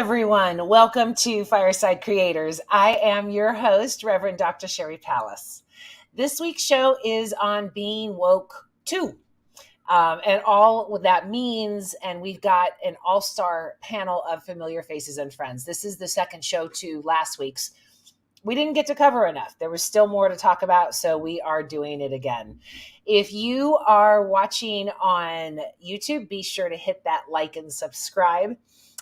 everyone. Welcome to Fireside Creators. I am your host, Reverend Dr. Sherry Pallas. This week's show is on being woke too, and all what that means. And we've got an all-star panel of familiar faces and friends. This is the second show to last week's. We didn't get to cover enough. There was still more to talk about, so we are doing it again. If you are watching on YouTube, be sure to hit that like and subscribe.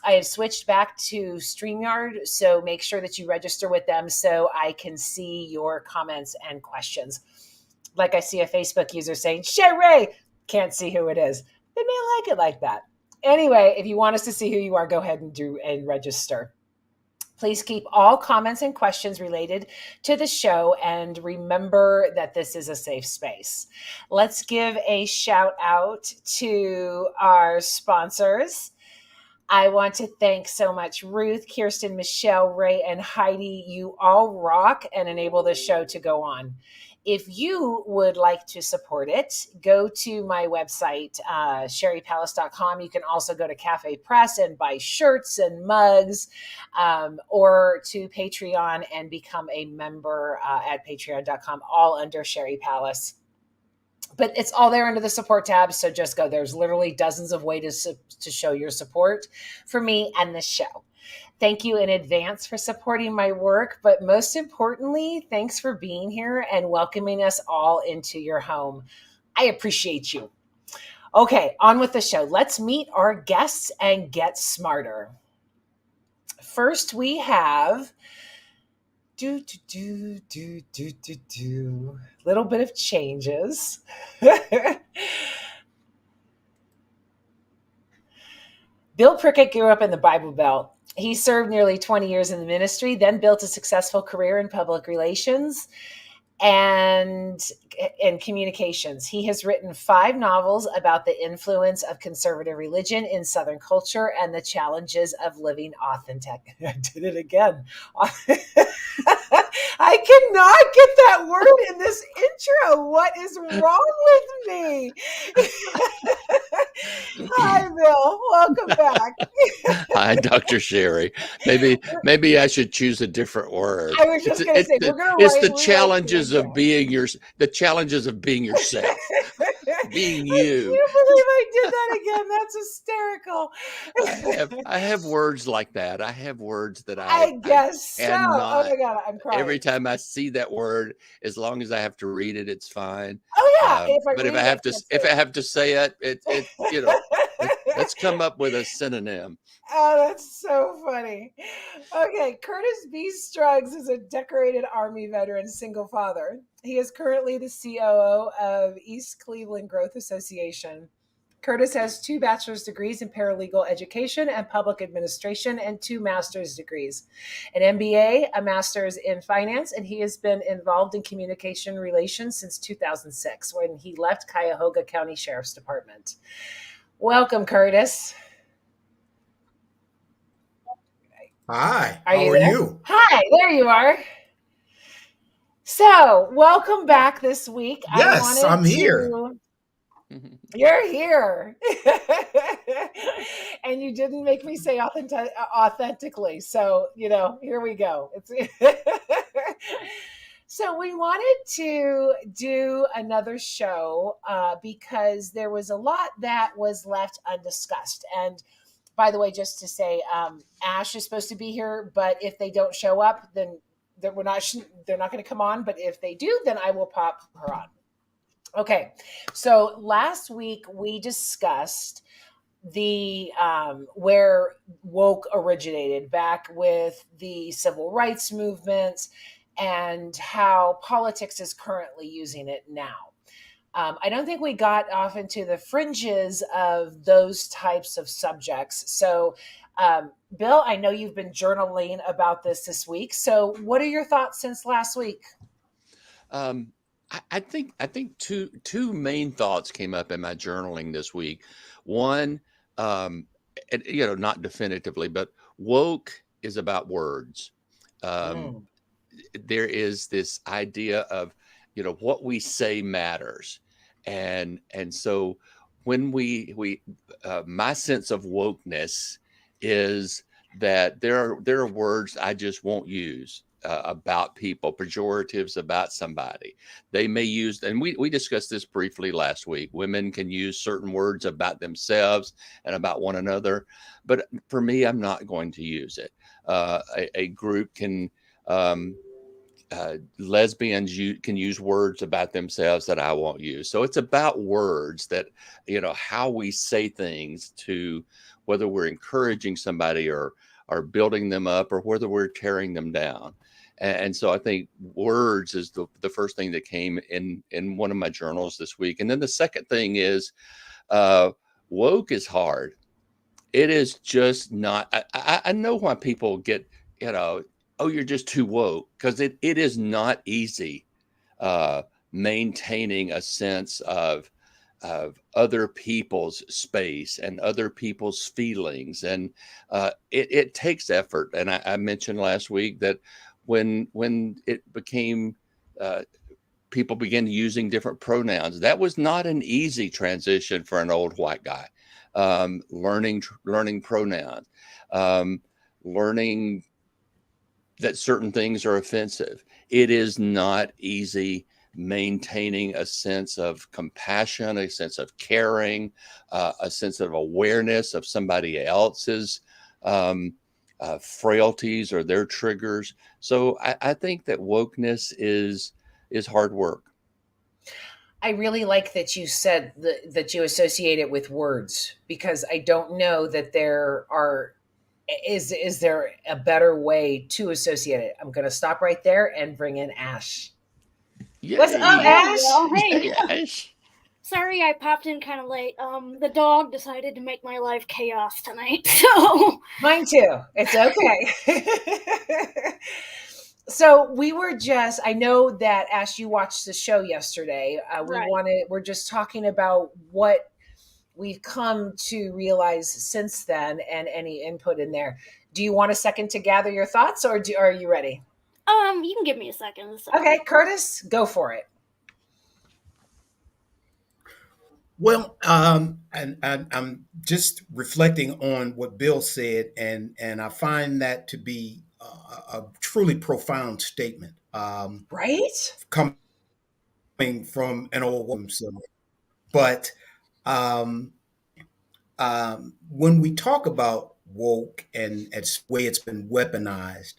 I have switched back to StreamYard, so make sure that you register with them so I can see your comments and questions. Like I see a Facebook user saying, Sherry, can't see who it is. They may like it like that. Anyway, if you want us to see who you are, go ahead and register. Please keep all comments and questions related to the show, and remember that this is a safe space. Let's give a shout out to our sponsors. I want to thank so much Ruth, Kirsten, Michelle, Ray, and Heidi. You all rock and enable the show to go on. If you would like to support it, go to my website, sherrypallas.com. You can also go to Cafe Press and buy shirts and mugs, or to Patreon and become a member at patreon.com, all under Sherry Pallas. But it's all there under the support tab, so just go. There's literally dozens of ways to show your support for me and this show. Thank you in advance for supporting my work, but most importantly, thanks for being here and welcoming us all into your home. I appreciate you. Okay, on with the show. Let's meet our guests and get smarter. First, we have little bit of changes. Bill Prickett grew up in the Bible Belt. He served nearly 20 years in the ministry, then built a successful career in public relations and in communications. He has written 5 novels about the influence of conservative religion in Southern culture and the challenges of living authentic. I did it again. I cannot get that word in this intro. What is wrong with me? Hi, Bill. Welcome back. Hi, Dr. Sherry. Maybe I should choose a different word. I was just going to say, we're going to It's the challenges of being the challenges of being yourself, being you. I can't believe I did that again. That's hysterical. I have words like that. I have words that I guess so. cannot. Oh my God, I'm crying. Every time I see that word, as long as I have to read it, it's fine. Oh yeah. If I have to say it, let's come up with a synonym. Oh, that's so funny. Okay, Curtis B. Struggs is a decorated Army veteran, single father. He is currently the COO of East Cleveland Growth Association. Curtis has 2 bachelor's degrees in paralegal education and public administration and 2 master's degrees, an MBA, a master's in finance, and he has been involved in communication relations since 2006 when he left Cuyahoga County Sheriff's Department. Welcome, Curtis. Hi, how are you? Hi, there you are. So, welcome back this week. Yes, I'm here. You're here. And you didn't make me say authentically. So, here we go. So we wanted to do another show because there was a lot that was left undiscussed. And by the way, just to say, Ash is supposed to be here, but if they don't show up, then they're not going to come on. But if they do, then I will pop her on. Okay, so last week we discussed the where woke originated back with the civil rights movements and how politics is currently using it now. I don't think we got off into the fringes of those types of subjects. So, Bill, I know you've been journaling about this week. So what are your thoughts since last week? I think two main thoughts came up in my journaling this week. One, not definitively, but woke is about words. There is this idea of, what we say matters. And so when we my sense of wokeness is that there are words I just won't use about people, pejoratives about somebody. They may use, and we discussed this briefly last week. Women can use certain words about themselves and about one another, but for me, I'm not going to use it. A group can. Lesbians can use words about themselves that I won't use. So it's about words that, how we say things to whether we're encouraging somebody or building them up or whether we're tearing them down. And so I think words is the first thing that came in one of my journals this week. And then the second thing is woke is hard. It is just not. I know why people get, oh, you're just too woke, because it is not easy uh, maintaining a sense of other people's space and other people's feelings, and it takes effort. And I mentioned last week that when it became people began using different pronouns, that was not an easy transition for an old white guy. Learning pronouns, learning that certain things are offensive. It is not easy maintaining a sense of compassion, a sense of caring, a sense of awareness of somebody else's frailties or their triggers. So I think that wokeness is hard work. I really like that you said that you associate it with words, because I don't know that there are is there a better way to associate it. I'm going to stop right there and bring in Ash. Yay. What's up, Ash? Well, hey. Hey, Ash. Sorry I popped in kind of late. The dog decided to make my life chaos tonight, so. Mine too. It's okay. So we were just, I know that Ash, you watched the show yesterday. Right. We're just talking about what we've come to realize since then and any input in there. Do you want a second to gather your thoughts, or are you ready? You can give me a second. Sorry. Okay, Curtis, go for it. Well, and I'm just reflecting on what Bill said, and I find that to be a truly profound statement. Right? Coming from an old woman, but um, when we talk about woke and its way it's been weaponized,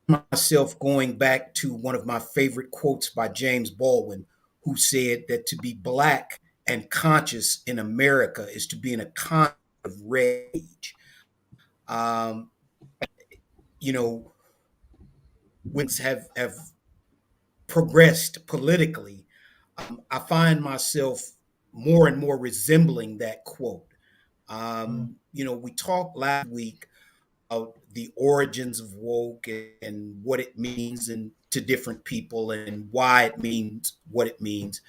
myself going back to one of my favorite quotes by James Baldwin, who said that to be black and conscious in America is to be in a kind of rage. Um, you know, when have progressed politically, I find myself more and more resembling that quote. We talked last week about the origins of woke and what it means and to different people and why it means what it means.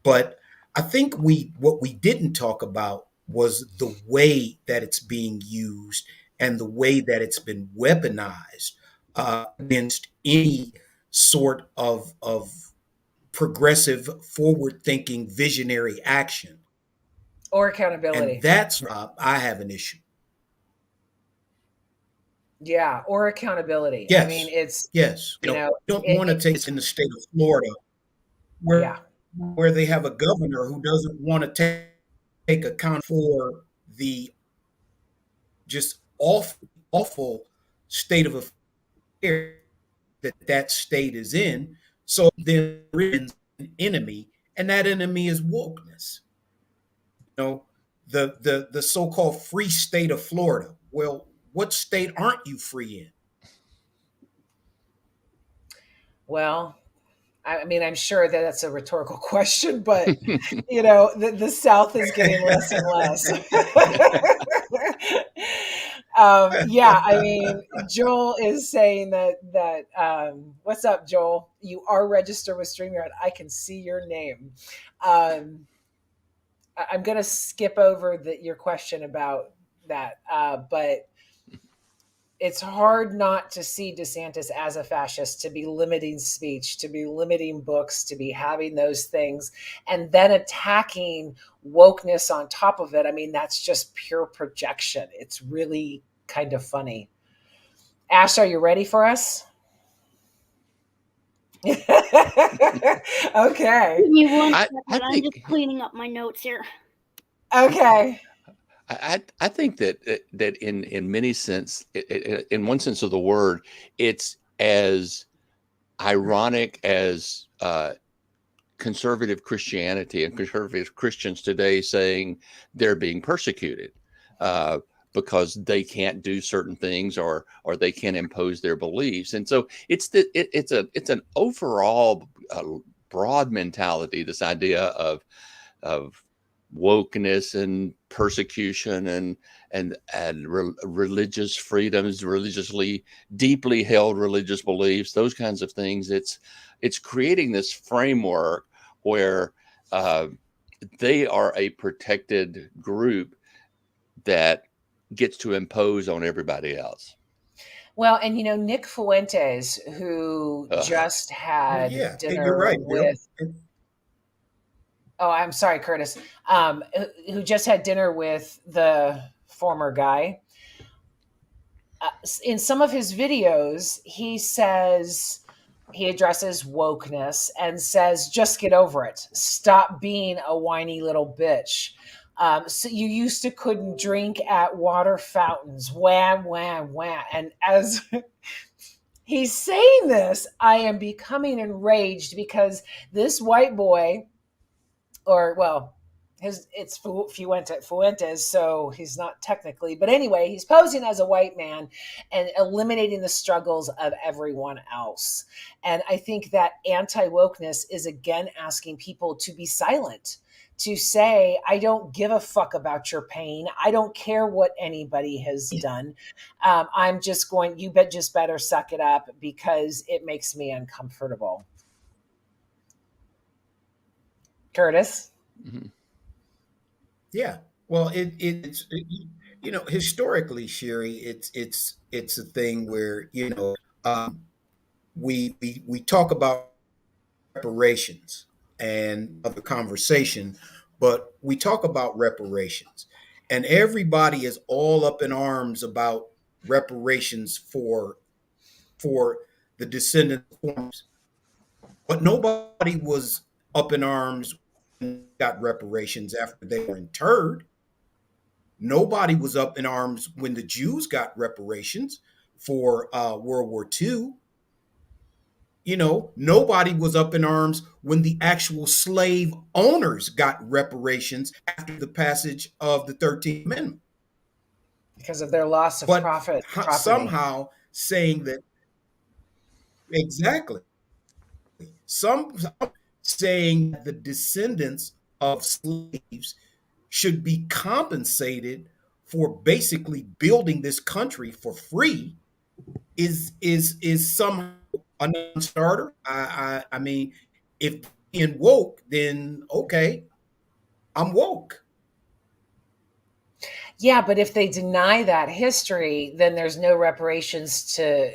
But I think what we didn't talk about was the way that it's being used and the way that it's been weaponized against any sort of progressive, forward-thinking, visionary action Or accountability. And that's I have an issue. Yeah, or accountability. Yes. I mean, it's yes. You don't want to take in the state of Florida where they have a governor who doesn't want to take account for the just awful state of affairs that state is in. So then there is an enemy, and that enemy is wokeness. The so-called free state of Florida. Well, what state aren't you free in? Well, I mean, I'm sure that that's a rhetorical question, but the South is getting less and less. Yeah, I mean, Joel is saying that. What's up, Joel? You are registered with StreamYard. I can see your name. I'm going to skip over your question about that, but it's hard not to see DeSantis as a fascist, to be limiting speech, to be limiting books, to be having those things, and then attacking wokeness on top of it. I mean, that's just pure projection. It's really kind of funny. Ash, are you ready for us? Okay. Give me one I second. I I'm just think cleaning up my notes here. Okay. I think that in many sense, in one sense of the word, it's as ironic as conservative Christianity and conservative Christians today saying they're being persecuted because they can't do certain things or they can't impose their beliefs. And so it's an overall broad mentality. This idea of wokeness and persecution and religious freedoms, religiously deeply held religious beliefs, those kinds of things. It's creating this framework where uh, they are a protected group that gets to impose on everybody else. Well, and Nick Fuentes, who Ugh. just Well, had yeah, you're dinner right, Bill. with, oh, I'm sorry, Curtis, who just had dinner with the former guy. In some of his videos, he addresses wokeness and says, just get over it. Stop being a whiny little bitch. So you used to couldn't drink at water fountains. Wham, wham, wham. And as he's saying this, I am becoming enraged because this white boy, or well, it's Fuentes, so he's not technically, but anyway, he's posing as a white man and eliminating the struggles of everyone else. And I think that anti-wokeness is again asking people to be silent, to say, I don't give a fuck about your pain. I don't care what anybody has done. I'm just going, just better suck it up because it makes me uncomfortable. Curtis? Mhm. Yeah. Well, historically, Sherry, it's a thing where we talk about reparations and other conversation, but we talk about reparations, and everybody is all up in arms about reparations for the descendants of farmers, but nobody was up in arms when they got reparations after they were interred. Nobody was up in arms when the Jews got reparations for World War II. Nobody was up in arms when the actual slave owners got reparations after the passage of the 13th Amendment. Because of their loss of But property. somehow saying that, exactly, some saying that the descendants of slaves should be compensated for basically building this country for free is somehow a non-starter. I mean, if being woke, then okay, I'm woke. Yeah, but if they deny that history, then there's no reparations to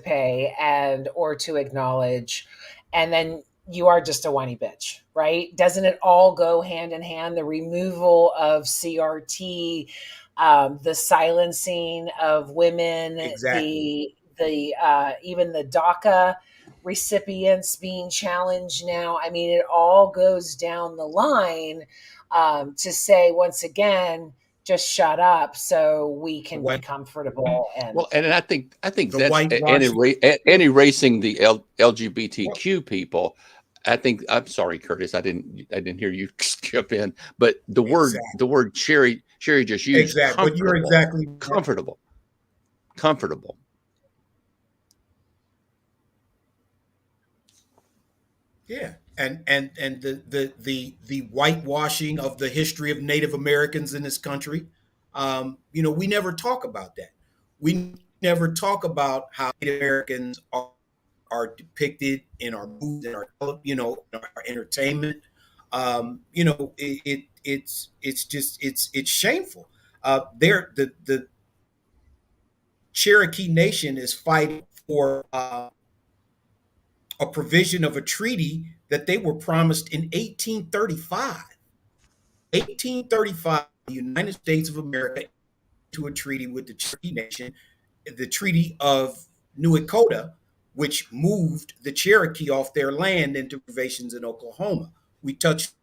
pay and or to acknowledge, and then you are just a whiny bitch, right? Doesn't it all go hand in hand? The removal of CRT, the silencing of women, Exactly. the even the DACA recipients being challenged now. I mean, it all goes down the line to say once again, just shut up so we The can be white, comfortable. And Well, and I think the that's whitewashing. and erasing the Well, LGBTQ people. I think I'm sorry, Curtis. I didn't hear you skip in, but exactly, the word Sherry just used exactly. But you're exactly right. comfortable, comfortable. Yeah, and the whitewashing of the history of Native Americans in this country. We never talk about that. We never talk about how Native Americans are depicted in our movies, in our in our entertainment. It's just it's shameful. The Cherokee Nation is fighting for a provision of a treaty that they were promised in 1835. 1835, the United States of America into a treaty with the Cherokee Nation, the Treaty of New Dakota, which moved the Cherokee off their land into reservations in Oklahoma. We touched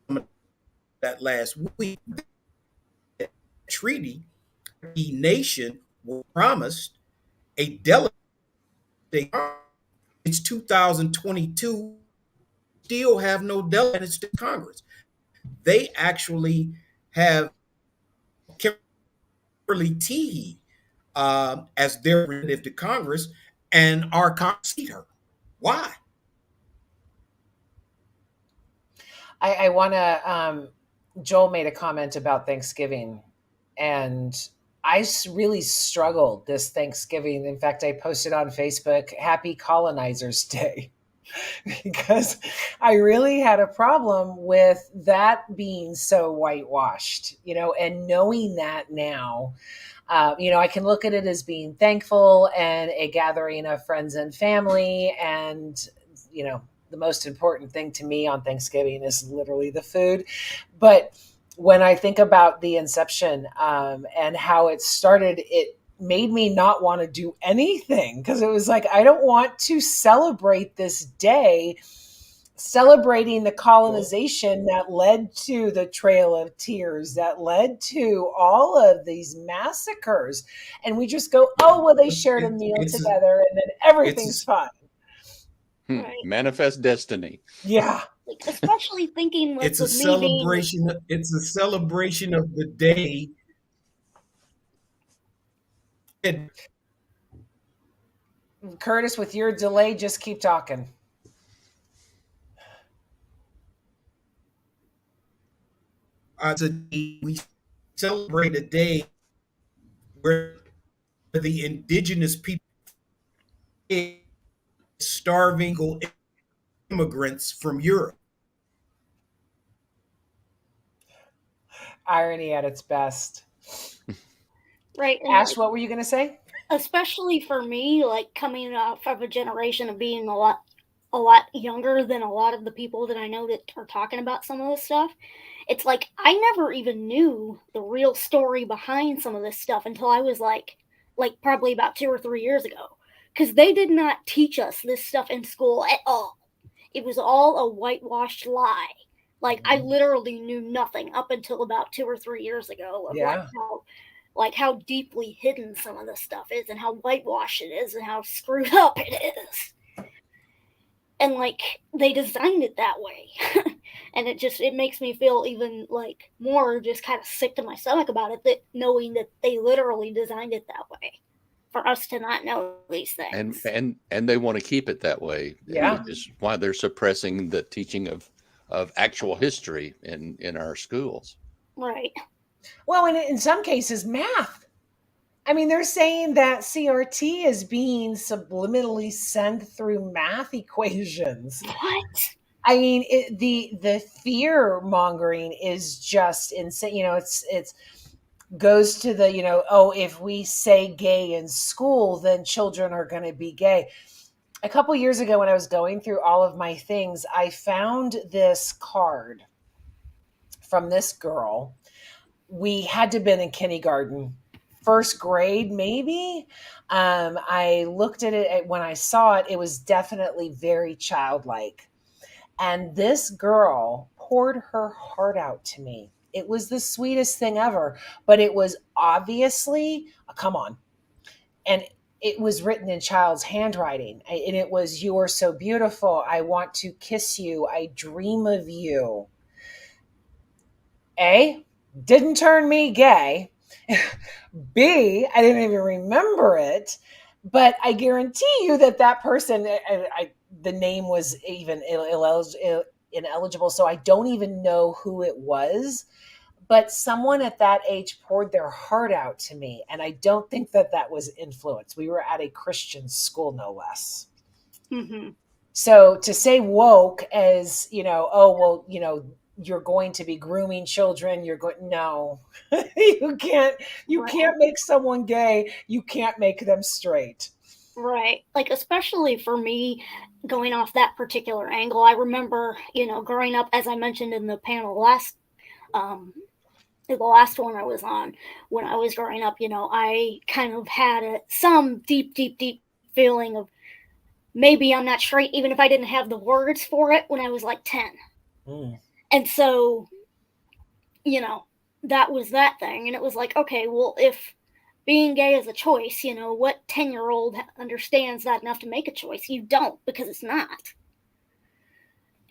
on that last week. That treaty, the nation was promised a delegate. It's 2022, still have no delegates to Congress. They actually have Kimberly Teehee as their representative to Congress, and our Congress seat her. Why? I want to. Joel made a comment about Thanksgiving, and I really struggled this Thanksgiving. In fact, I posted on Facebook, Happy Colonizers Day, because I really had a problem with that being so whitewashed, and knowing that now. I can look at it as being thankful and a gathering of friends and family. And, the most important thing to me on Thanksgiving is literally the food. But when I think about the inception and how it started, it made me not want to do anything, because it was like, I don't want to celebrate this day, celebrating the colonization that led to the Trail of Tears, that led to all of these massacres. And we just go, oh, well, they shared a meal together and then everything's fine. Right. Manifest destiny. Yeah. Like, especially thinking like it's a celebration. It's a celebration of the day. Curtis, with your delay, just keep talking. We celebrate a day where the indigenous people, starving immigrants from Europe. Irony at its best. Right. Ash, what were you going to say? Especially for me, like coming off of a generation of being a lot younger than a lot of the people that I know that are talking about some of this stuff. It's like I never even knew the real story behind some of this stuff until I was like probably about 2 or 3 years ago, because they did not teach us this stuff in school at all. It was all a whitewashed lie. Like I literally knew nothing up until about 2 or 3 years ago of how deeply hidden some of this stuff is, and how whitewashed it is, and how screwed up it is. And like they designed it that way. And it makes me feel even like more just kind of sick to my stomach about it, that knowing that they literally designed it that way for us to not know these things. And they want to keep it that way. Yeah. Which is why they're suppressing the teaching of actual history in our schools. Right. Well, and in some cases, math. I mean, they're saying that CRT is being subliminally sent through math equations. What? I mean, the fear mongering is just insane. It's goes to the, if we say gay in school, then children are going to be gay. A couple years ago, when I was going through all of my things, I found this card from this girl. We had to have been in kindergarten, first grade, maybe. I looked at it when I saw it. It was definitely very childlike. And this girl poured her heart out to me. It was the sweetest thing ever, but it was obviously, come on. And it was written in child's handwriting. And it was, "You are so beautiful. I want to kiss you. I dream of you." A, didn't turn me gay. B, I didn't even remember it. But I guarantee you that person, the name was even ineligible, so I don't even know who it was. But someone at that age poured their heart out to me, and I don't think that was influence. We were at a Christian school, no less. Mm-hmm. So to say woke as, you're going to be grooming children, no, you can't make someone gay. You can't make them straight. Right. Like, especially for me, going off that particular angle, I remember, growing up, as I mentioned in the panel last the last one I was on, when I was growing up, I kind of had some deep, deep, deep feeling of maybe I'm not straight, even if I didn't have the words for it when I was like 10. And so, that was that thing. And it was like, okay, well, if being gay is a choice, what 10-year-old understands that enough to make a choice? You don't, because it's not.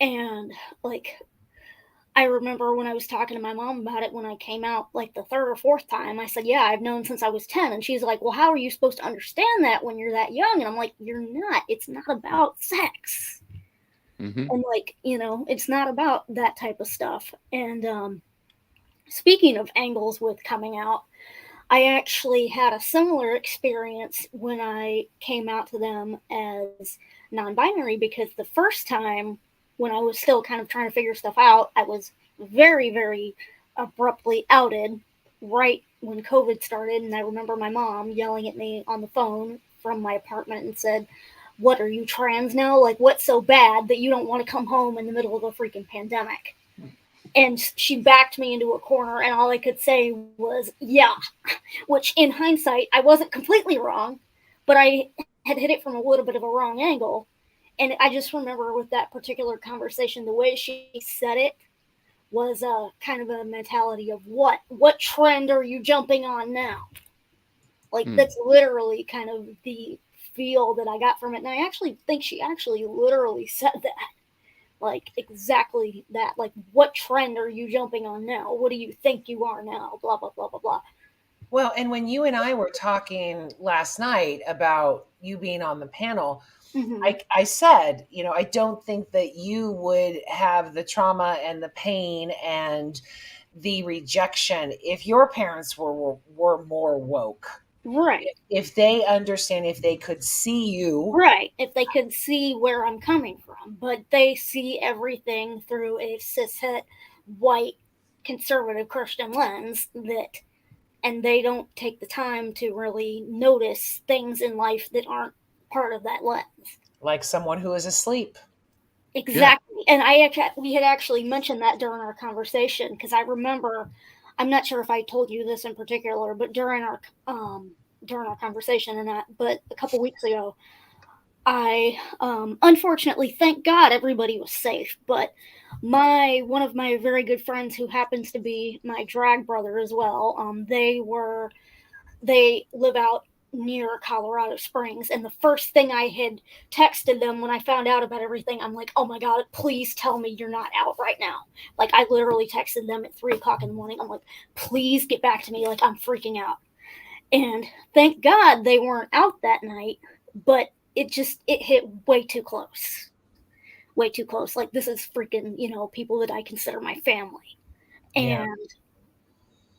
And like, I remember when I was talking to my mom about it when I came out like the third or fourth time, I said, yeah, I've known since I was 10. And she's like, well, how are you supposed to understand that when you're that young? And I'm like, you're not. It's not about sex. Mm-hmm. And like, it's not about that type of stuff. And speaking of angles with coming out, I actually had a similar experience when I came out to them as non-binary, because the first time when I was still kind of trying to figure stuff out, I was very, very abruptly outed right when COVID started. And I remember my mom yelling at me on the phone from my apartment and said, what, are you trans now? Like, what's so bad that you don't want to come home in the middle of a freaking pandemic? And she backed me into a corner, and all I could say was, yeah, which in hindsight, I wasn't completely wrong, but I had hit it from a little bit of a wrong angle. And I just remember with that particular conversation, the way she said it was kind of a mentality of what trend are you jumping on now? Like, that's literally kind of the feel that I got from it. And I actually think she actually literally said that. Like, exactly that. Like, what trend are you jumping on now? What do you think you are now? Blah, blah, blah, blah, blah. Well, and when you and I were talking last night about you being on the panel, I said, I don't think that you would have the trauma and the pain and the rejection if your parents were more woke. Right. If they understand, if they could see you. Right. If they could see where I'm coming from. But they see everything through a cishet, white, conservative Christian lens and they don't take the time to really notice things in life that aren't part of that lens. Like someone who is asleep. Exactly. Yeah. And we had actually mentioned that during our conversation, because I remember, I'm not sure if I told you this in particular, but during our conversation but a couple weeks ago, I unfortunately, thank God, everybody was safe, but one of my very good friends, who happens to be my drag brother as well, they live out near Colorado Springs, and the first thing I had texted them when I found out about everything, I'm like, oh my God, please tell me you're not out right now. Like, I literally texted them at 3:00 in the morning. I'm like, please get back to me. Like, I'm freaking out. And thank God they weren't out that night, but it hit way too close. Way too close. Like, this is freaking, people that I consider my family. Yeah. And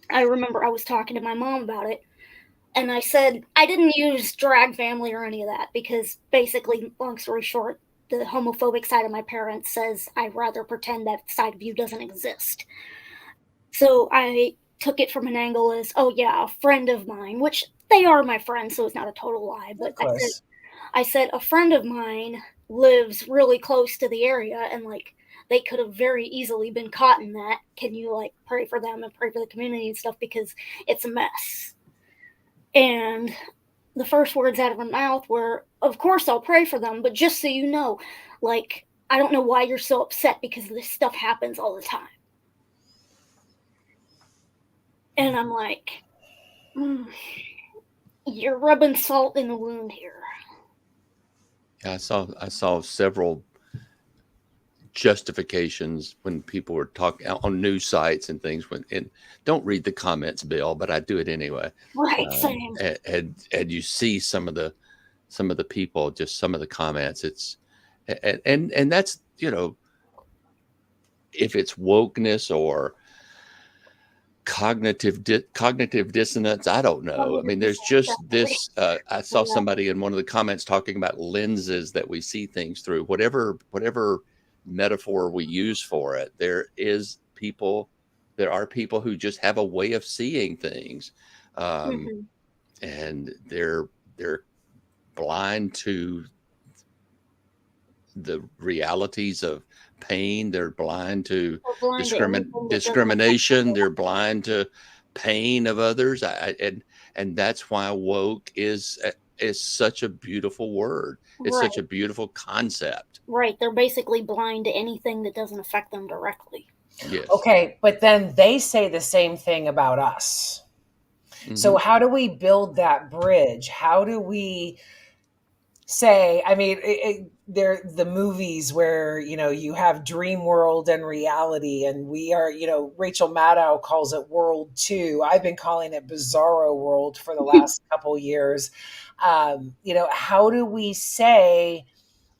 I remember I was talking to my mom about it, and I said, I didn't use drag family or any of that, because basically, long story short, the homophobic side of my parents says I'd rather pretend that side of you doesn't exist. So I took it from an angle as, oh yeah, a friend of mine, which they are my friends, so it's not a total lie. But I said a friend of mine lives really close to the area, and like, they could have very easily been caught in that. Can you like pray for them and pray for the community and stuff, because it's a mess. And the first words out of her mouth were, of course I'll pray for them, but just so you know, like, I don't know why you're so upset, because this stuff happens all the time. And I'm like, you're rubbing salt in the wound here. Yeah, I saw several justifications when people were talking on news sites and things, and don't read the comments, Bill, but I do it anyway. Right, same. And you see some of the people, just some of the comments. It's and that's, if it's wokeness or cognitive dissonance, I don't know. I mean, there's just this. I saw somebody in one of the comments talking about lenses that we see things through. Whatever metaphor we use for it, there are people who just have a way of seeing things, and they're blind to the realities of pain. They're blind to We're blind to anything that doesn't affect discrimination. us. They're blind to pain of others. And that's why woke is such a beautiful word. It's Right. such a beautiful concept. Right. They're basically blind to anything that doesn't affect them directly. Yes. Okay, but then they say the same thing about us. So how do we build that bridge? How do we say, I mean, they're the movies where, you have dream world and reality, and we are, Rachel Maddow calls it world 2. I've been calling it bizarro world for the last couple years. How do we say,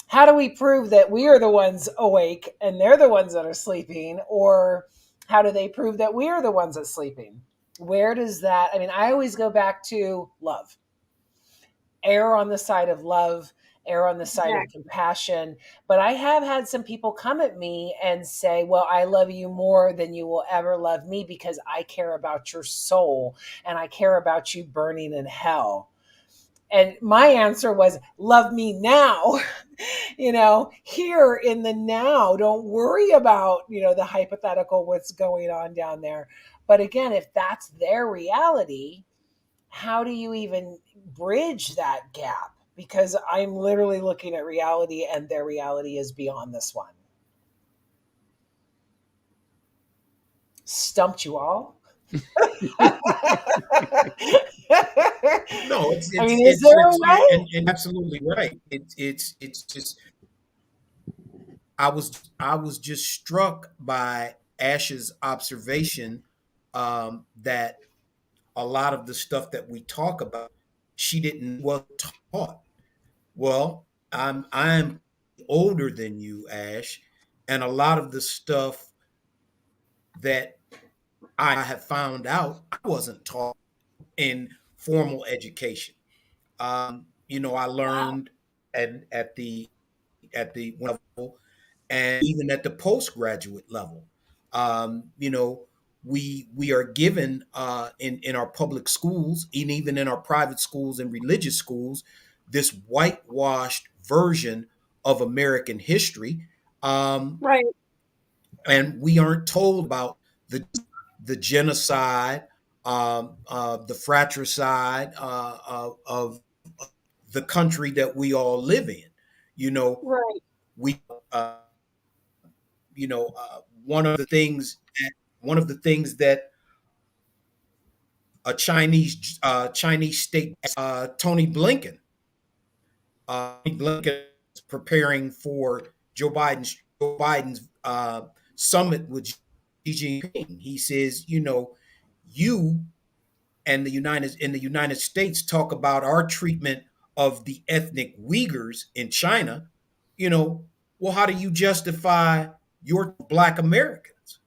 how do we prove that we are the ones awake and they're the ones that are sleeping? Or how do they prove that we are the ones that's sleeping? Where does that, I mean, I always go back to love. Err on the side of love, err on the side of compassion. But I have had some people come at me and say, well, I love you more than you will ever love me because I care about your soul and I care about you burning in hell. And my answer was, love me now, here in the now. Don't worry about, the hypothetical, what's going on down there. But again, if that's their reality, how do you even bridge that gap? Because I'm literally looking at reality and their reality is beyond this one. Stumped you all? No, it's I mean, is there a way? and absolutely right. It's just I was just struck by Ash's observation that a lot of the stuff that we talk about, she didn't was taught. Well, I'm older than you, Ash, and a lot of the stuff that I have found out I wasn't taught in formal education. I learned at the level and even at the postgraduate level. We are given in our public schools and even in our private schools and religious schools this whitewashed version of American history, Right. and we aren't told about the genocide, the fratricide of the country that we all live in. You know, Right. we uh, one of the things that a Chinese state Tony Blinken is preparing for Joe Biden's summit with Xi Jinping. He says, you and the United States talk about our treatment of the ethnic Uyghurs in China. Well, how do you justify your Black Americans?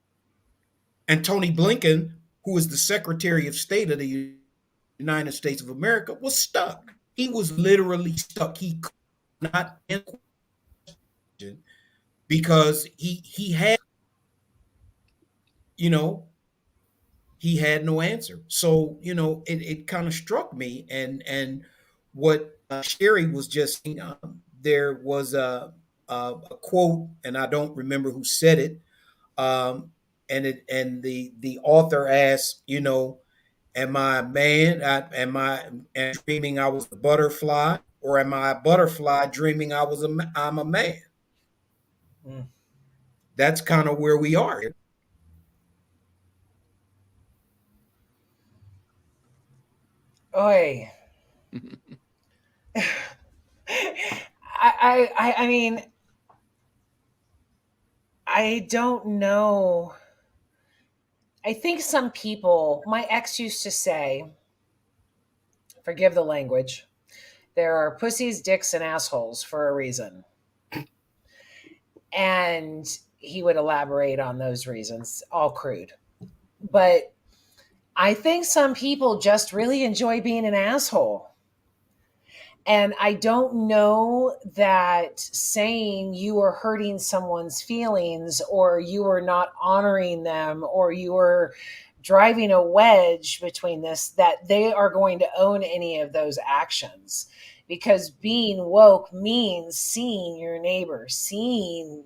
And Tony Blinken, who is the Secretary of State of the United States of America, was stuck. He was literally stuck. He could not answer because he had you know he had no answer. So it kind of struck me, and what Sherry was just saying, there was a quote, and I don't remember who said it, and the author asked, am I a man? Am I dreaming I was a butterfly, or am I a butterfly dreaming I'm a man? Mm. That's kind of where we are. Oy. I mean, I don't know. I think some people, my ex used to say, forgive the language, there are pussies, dicks, and assholes for a reason. And he would elaborate on those reasons, all crude. But I think some people just really enjoy being an asshole. And I don't know that saying you are hurting someone's feelings, or you are not honoring them, or you are driving a wedge between this, that they are going to own any of those actions. because being woke means seeing your neighbor, seeing,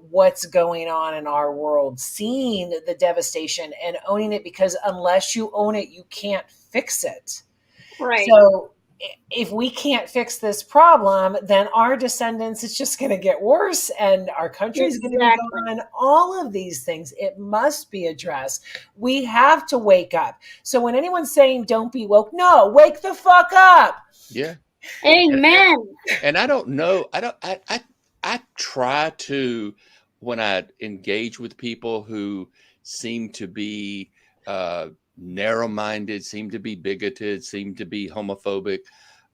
what's going on in our world, seeing the devastation and owning it, because unless you own it, you can't fix it. Right. So if we can't fix this problem, then our descendants, it's just going to get worse, and our country is going to be gone. All of these things, it must be addressed. We have to wake up. So when anyone's saying don't be woke, no, wake the fuck up. Yeah. Amen. And I don't know. I try to, when I engage with people who seem to be narrow-minded, seem to be bigoted, seem to be homophobic,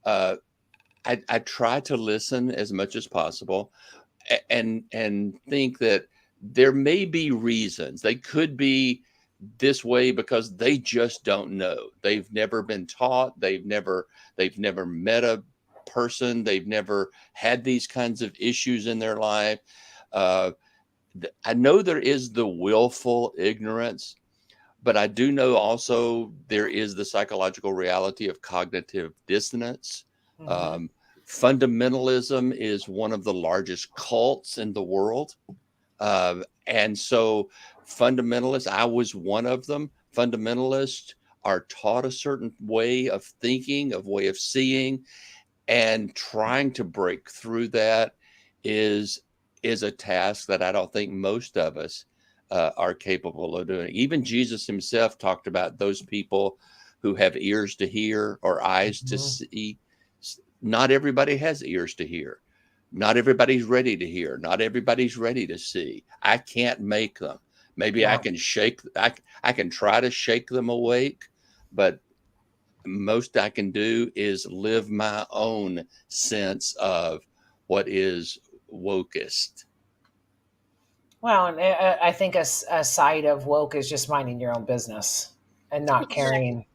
I try to listen as much as possible, and think that there may be reasons. They could be this way because they just don't know. They've never been taught. They've never met a person. They've never had these kinds of issues in their life. I know there is the willful ignorance, but I do know also there is the psychological reality of cognitive dissonance. Fundamentalism is one of the largest cults in the world. And so fundamentalists, I was one of them. Fundamentalists are taught a certain way of thinking, a way of seeing, and trying to break through that is a task that I don't think most of us are capable of doing. Even Jesus himself talked about those people who have ears to hear or eyes to see. Not everybody has ears to hear. Not everybody's ready to hear. Not everybody's ready to see. I can't make them. Maybe I can I can try to shake them awake, but most I can do is live my own sense of what is wokest. Well, and I think a side of woke is just minding your own business and not caring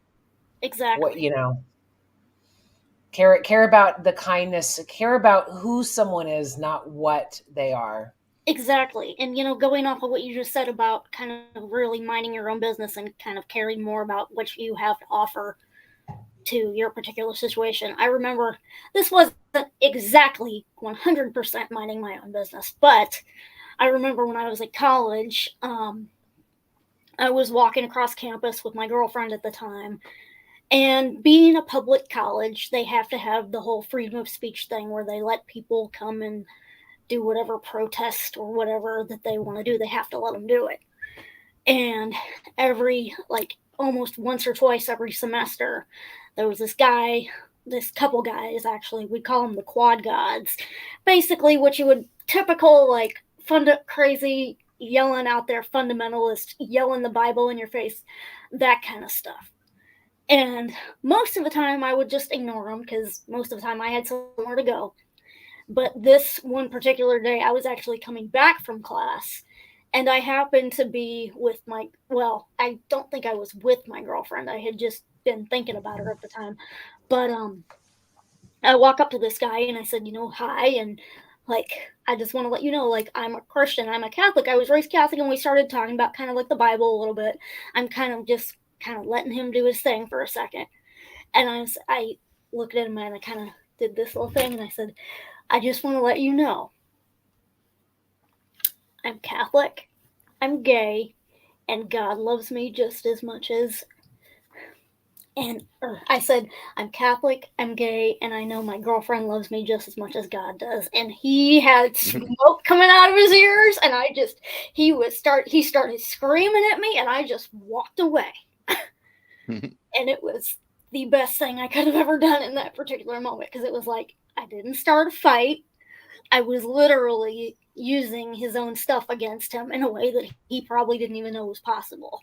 what, care about the kindness, care about who someone is, not what they are. Exactly. And, going off of what you just said about kind of really minding your own business and kind of caring more about what you have to offer to your particular situation. I remember this wasn't exactly 100% minding my own business, but I remember when I was at college, I was walking across campus with my girlfriend at the time. And being a public college, they have to have the whole freedom of speech thing where they let people come and do whatever protest or whatever that they want to do. They have to let them do it. And almost once or twice every semester, there was this couple guys, actually, we call them the quad gods. Basically, what you would typical, crazy, yelling out there, fundamentalist, yelling the Bible in your face, that kind of stuff. And most of the time, I would just ignore them because most of the time I had somewhere to go. But this one particular day, I was actually coming back from class, and I happened to be with I don't think I was with my girlfriend. I had just been thinking about her at the time. But I walk up to this guy and I said, hi, and I just want to let you know, I'm a Christian, I'm a Catholic. I was raised Catholic, and we started talking about kind of the Bible a little bit. I'm kind of letting him do his thing for a second. And I looked at him and I kind of did this little thing, and I said, I just want to let you know, I'm Catholic, I'm gay, and God loves me just as much as. I said, I'm Catholic, I'm gay, and I know my girlfriend loves me just as much as God does. And he had smoke coming out of his ears, and he started screaming at me, and I just walked away. And it was the best thing I could have ever done in that particular moment, because it was like, I didn't start a fight. I was literally using his own stuff against him in a way that he probably didn't even know was possible.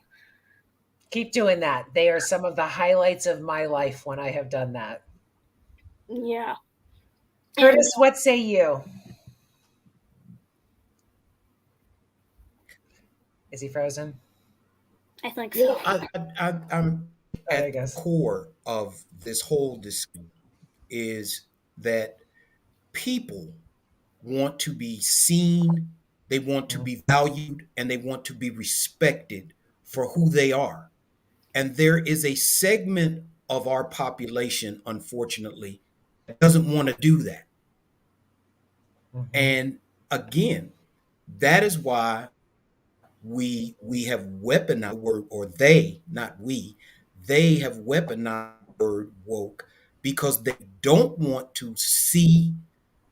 Keep doing that. They are some of the highlights of my life when I have done that. Yeah. Curtis, what say you? Is he frozen? I think so. I'm at the core of this whole discussion is that people want to be seen, they want to be valued, and they want to be respected for who they are. And there is a segment of our population, unfortunately, doesn't want to do that. Mm-hmm. And again, that is why we have weaponized the word, or they, not we, they have weaponized the word woke because they don't want to see,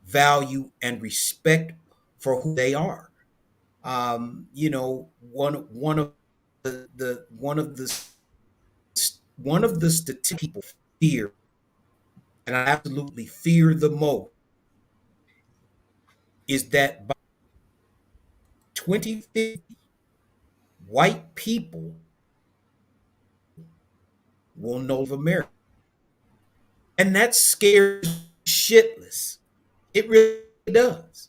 value, and respect for who they are. One of the one of the statistics people fear, and I absolutely fear the most, is that by 2050, white people will know of America. And that scares shitless. It really does.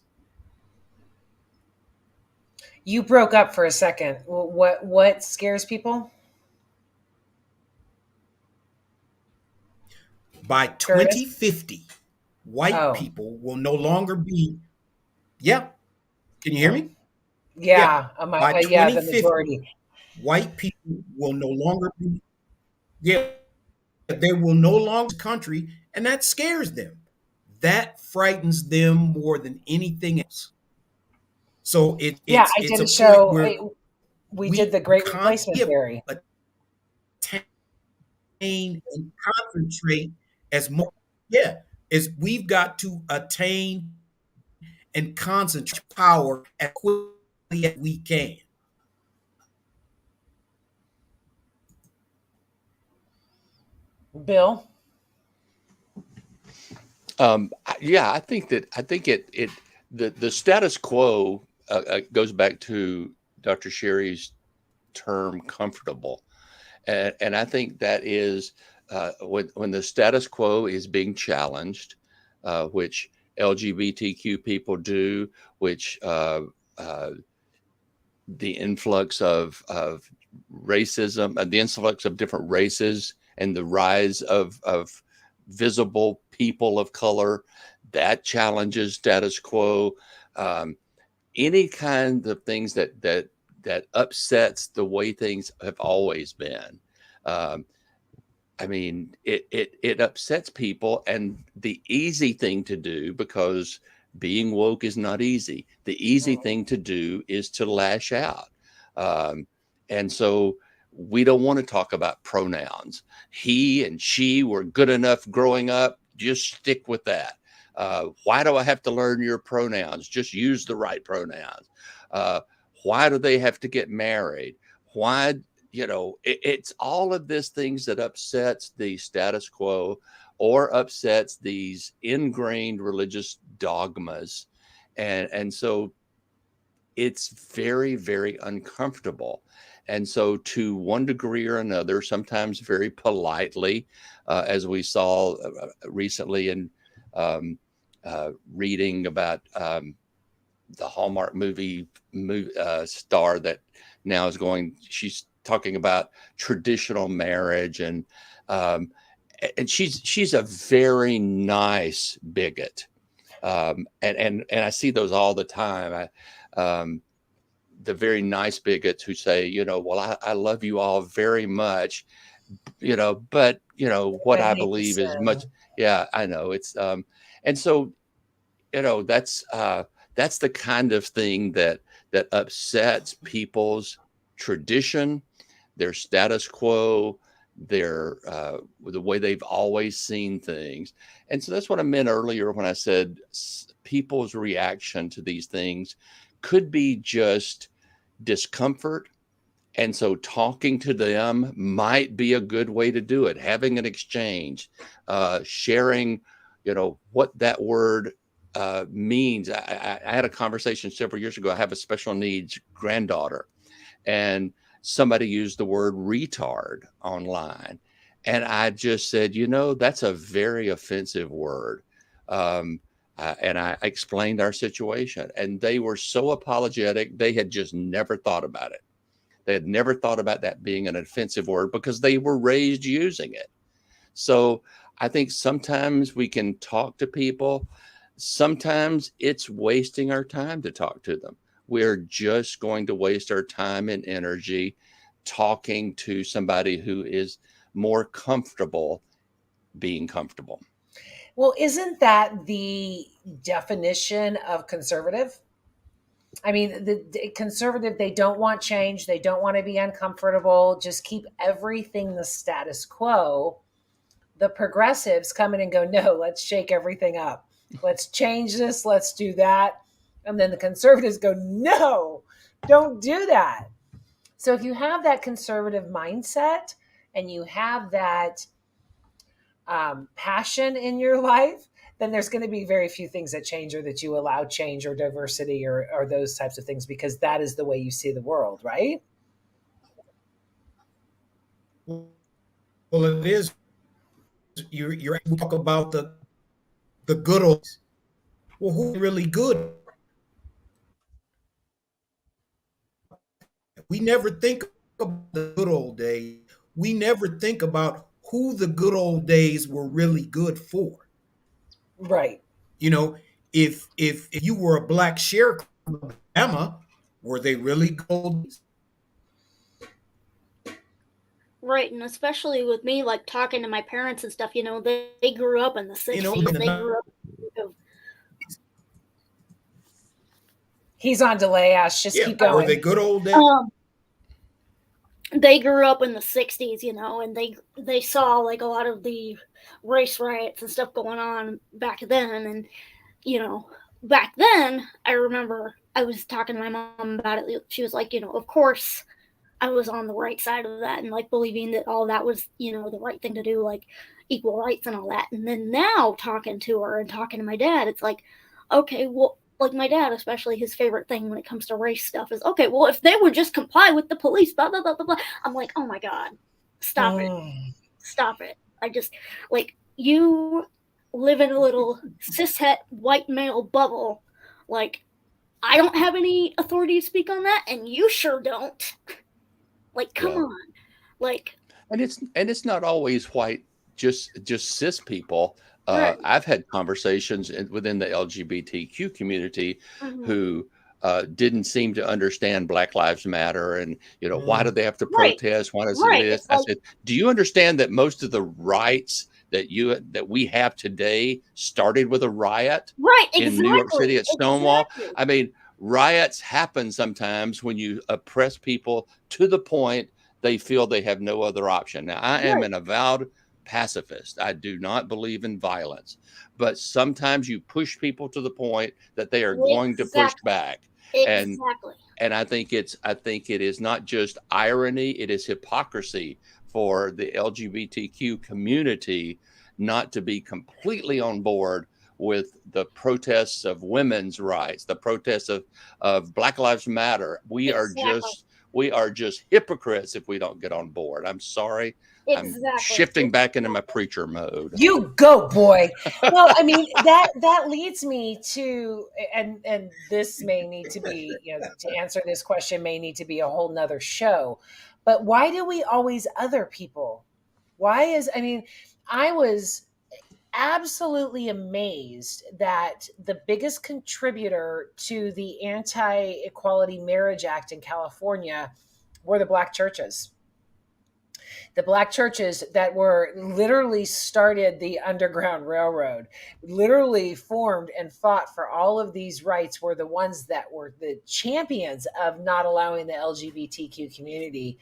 You broke up for a second. What scares people? By Curtis? 2050, white Oh, people will no longer be, yeah, can you hear oh, me? Yeah. yeah. By Yeah, the 2050, majority. white people will no longer be, yeah, they will no longer be country, and that scares them. That frightens them more than anything else. So Yeah, I it's did a a point show. where We did we the Great can't Replacement give Theory. attention and concentrate as more. Yeah, is we've got to attain and concentrate power as quickly as we can. Bill? Yeah, I think the status quo goes back to Dr. Sherry's term comfortable. And I think that is when the status quo is being challenged, which LGBTQ people do, which uh, the influx of racism, the influx of different races, and the rise of visible people of color, that challenges status quo. Um, any kind of things that upsets the way things have always been. Um, I mean, it upsets people, and the easy thing to do, because being woke is not easy. The easy thing to do is to lash out, um, and so we don't want to talk about pronouns. He and she were good enough growing up. Just stick with that. Why do I have to learn your pronouns? Just use the right pronouns. Uh, why do they have to get married? Why it's all of these things that upsets the status quo or upsets these ingrained religious dogmas, and so it's very, very uncomfortable. And so, to one degree or another, sometimes very politely, as we saw recently in reading about the Hallmark movie star that now is going. She's talking about traditional marriage, um, and she's a very nice bigot, and I see those all the time. The very nice bigots who say, well, I love you all very much, but what I I hate to believe is much. sin. Yeah, I know it's and so that's the kind of thing that upsets people's tradition, their status quo, their the way they've always seen things. And so that's what I meant earlier when I said people's reaction to these things could be just discomfort. And so talking to them might be a good way to do it, having an exchange, sharing, what that word means. I had a conversation several years ago. I have a special needs granddaughter, and somebody used the word retard online. And I just said, that's a very offensive word. Um, and I explained our situation, and they were so apologetic. They had just never thought about it. They had never thought about that being an offensive word because they were raised using it. So I think sometimes we can talk to people. Sometimes it's wasting our time to talk to them. We're just going to waste our time and energy talking to somebody who is more comfortable being comfortable. Well, isn't that the definition of conservative? I mean, the conservative, they don't want change. They don't want to be uncomfortable. Just keep everything the status quo. The progressives come in and go, no, let's shake everything up. Let's change this. Let's do that. And then the conservatives go, no, don't do that. So if you have that conservative mindset and you have that passion in your life, then there's going to be very few things that change or that you allow change or diversity or those types of things, because that is the way you see the world, right? Well, it is. You're we talk about the good old. Well, who's really good? We never think about the good old days. We never think about who the good old days were really good for. Right. You know, if you were a black sharecropper in Alabama, were they really gold days? Right, and especially with me, like talking to my parents and stuff, they grew up in the 60s. You know, They grew up. He's on delay, Ash. Just keep going. Were they good old days? They grew up in the 60s, and they saw like a lot of the race riots and stuff going on back then. And, back then, I remember I was talking to my mom about it. She was like, of course I was on the right side of that and like believing that all that was, the right thing to do, like equal rights and all that. And then now talking to her and talking to my dad, it's like, okay, well, like my dad, especially, his favorite thing when it comes to race stuff is, okay, well, if they would just comply with the police, blah, blah, blah, blah, blah. I'm like, oh my God, stop it. Stop it. I just, like, you live in a little cishet white male bubble. Like, I don't have any authority to speak on that, and you sure don't. Like, come on. Like, and it's not always white, just cis people. right. I've had conversations within the LGBTQ community who didn't seem to understand Black Lives Matter and, why do they have to protest? Why does it this? I said, do you understand that most of the rights that we have today started with a riot in New York City at Stonewall? Exactly. I mean, riots happen sometimes when you oppress people to the point they feel they have no other option. Now, I am an avowed pacifist. I do not believe in violence, but sometimes you push people to the point that they are going to push back. Exactly. And I think it is not just irony, it is hypocrisy for the LGBTQ community not to be completely on board with the protests of women's rights, the protests of Black Lives Matter. We are just hypocrites if we don't get on board. I'm sorry. I'm shifting back into my preacher mode. You go, boy. Well, I mean, that leads me to, and this may need to be, to answer this question may need to be a whole nother show, but why do we always other people? I was absolutely amazed that the biggest contributor to the Anti-Equality Marriage Act in California were the Black churches. The Black churches that were literally started the Underground Railroad, literally formed and fought for all of these rights, were the ones that were the champions of not allowing the LGBTQ community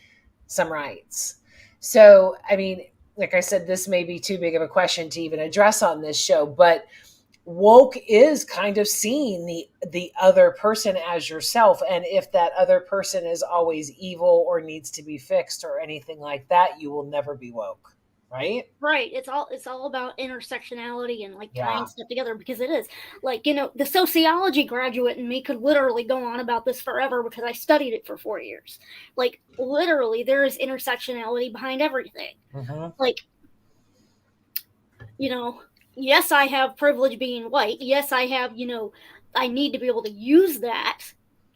some rights. So, like I said, this may be too big of a question to even address on this show, but woke is kind of seeing the other person as yourself. And if that other person is always evil or needs to be fixed or anything like that, you will never be woke. Right? Right. It's all about intersectionality and like tying stuff together, because it is like, the sociology graduate in me could literally go on about this forever because I studied it for 4 years. Like, literally, there is intersectionality behind everything. Like, yes, I have privilege being white. Yes, I have, I need to be able to use that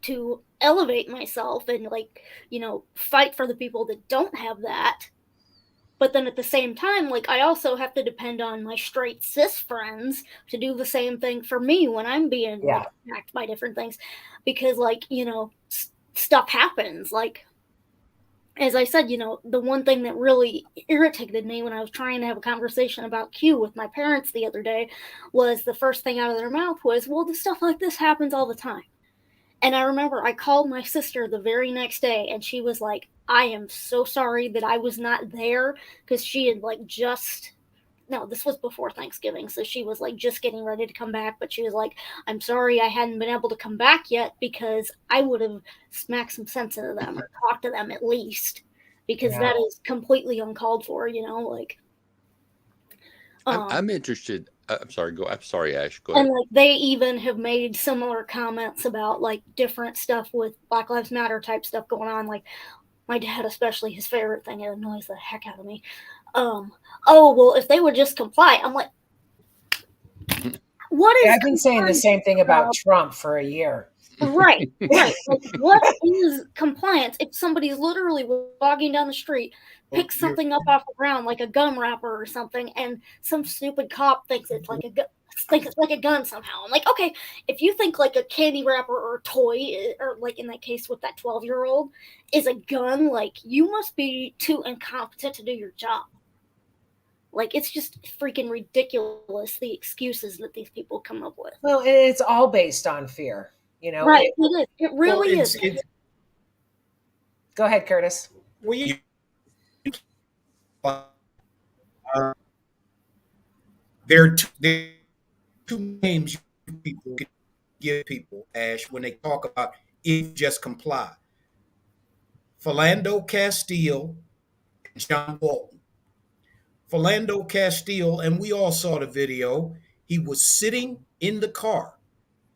to elevate myself and like, fight for the people that don't have that. But then at the same time, like, I also have to depend on my straight cis friends to do the same thing for me when I'm being like, attacked by different things, because like, stuff happens. Like, as I said, the one thing that really irritated me when I was trying to have a conversation about Q with my parents the other day was the first thing out of their mouth was, well, the stuff like this happens all the time. And I remember I called my sister the very next day, and she was like, I am so sorry that I was not there, because she had no, this was before Thanksgiving, so she was just getting ready to come back, but she was like, I'm sorry I hadn't been able to come back yet, because I would have smacked some sense into them or talked to them at least, because that is completely uncalled for, I'm interested. I'm sorry, Ash. Go ahead. And they even have made similar comments about different stuff with Black Lives Matter type stuff going on. My dad, especially, his favorite thing, it annoys the heck out of me. Oh, well, if they would just comply, I'm like, what is? I've been saying the same thing about Trump for a year. Right. What is compliance if somebody's literally walking down the street, picks something up off the ground like a gum wrapper or something, and some stupid cop thinks it's like a gun somehow? I'm like, okay, if you think a candy wrapper or a toy, or in that case with that 12-year-old, is a gun, you must be too incompetent to do your job. It's just freaking ridiculous, the excuses that these people come up with. Well, it's all based on fear, Right, it is. It really is. Go ahead, Curtis. Well, there are two names people can give people, Ash, when they talk about if you just comply. Philando Castile and John Bolton. Philando Castile, and we all saw the video, he was sitting in the car.